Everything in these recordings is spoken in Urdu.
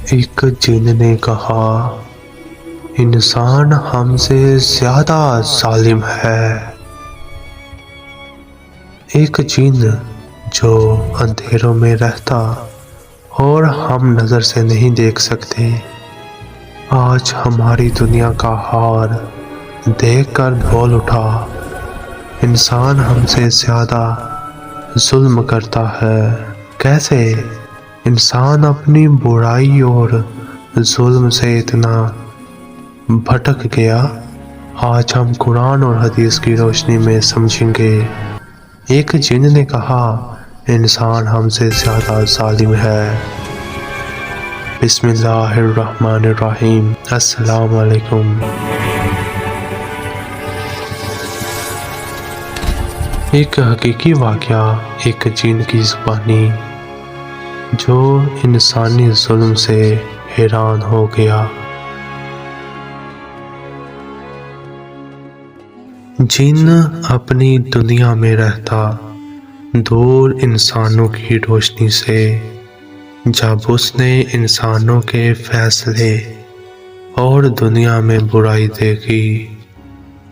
ایک جن نے کہا انسان ہم سے زیادہ ظالم ہے۔ ایک جن جو اندھیروں میں رہتا اور ہم نظر سے نہیں دیکھ سکتے، آج ہماری دنیا کا حال دیکھ کر بول اٹھا، انسان ہم سے زیادہ ظلم کرتا ہے۔ کیسے انسان اپنی برائی اور ظلم سے اتنا بھٹک گیا، آج ہم قرآن اور حدیث کی روشنی میں سمجھیں گے۔ ایک جن نے کہا انسان ہم سے زیادہ ظالم ہے۔ بسم اللہ الرحمن الرحیم۔ السلام علیکم۔ ایک حقیقی واقعہ، ایک جن کی زبانی جو انسانی ظلم سے حیران ہو گیا۔ جن اپنی دنیا میں رہتا دور انسانوں کی روشنی سے، جب اس نے انسانوں کے فیصلے اور دنیا میں برائی دیکھی،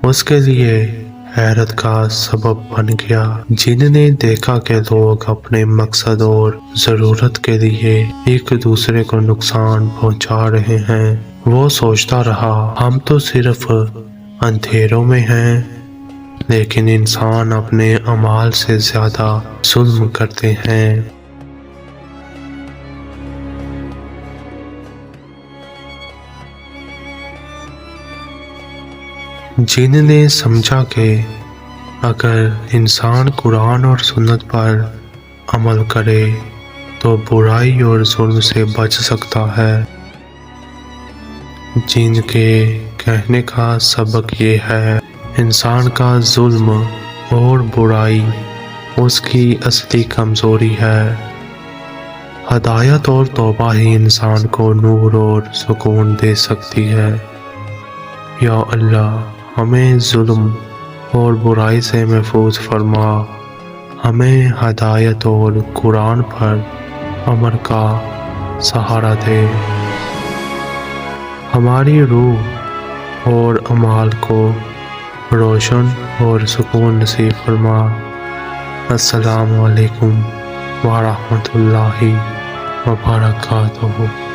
اس کے لیے حیرت کا سبب بن گیا۔ جن نے دیکھا کہ لوگ اپنے مقصد اور ضرورت کے لیے ایک دوسرے کو نقصان پہنچا رہے ہیں، وہ سوچتا رہا ہم تو صرف اندھیروں میں ہیں، لیکن انسان اپنے اعمال سے زیادہ ظلم کرتے ہیں۔ جن نے سمجھا کہ اگر انسان قرآن اور سنت پر عمل کرے تو برائی اور ظلم سے بچ سکتا ہے۔ جن کے کہنے کا سبق یہ ہے، انسان کا ظلم اور برائی اس کی اصلی کمزوری ہے۔ ہدایت اور توبہ ہی انسان کو نور اور سکون دے سکتی ہے۔ یا اللہ، ہمیں ظلم اور برائی سے محفوظ فرما، ہمیں ہدایت اور قرآن پر عمل کا سہارا دے، ہماری روح اور اعمال کو روشن اور سکون نصیب فرما۔ السلام علیکم ورحمۃ اللہ وبرکاتہ۔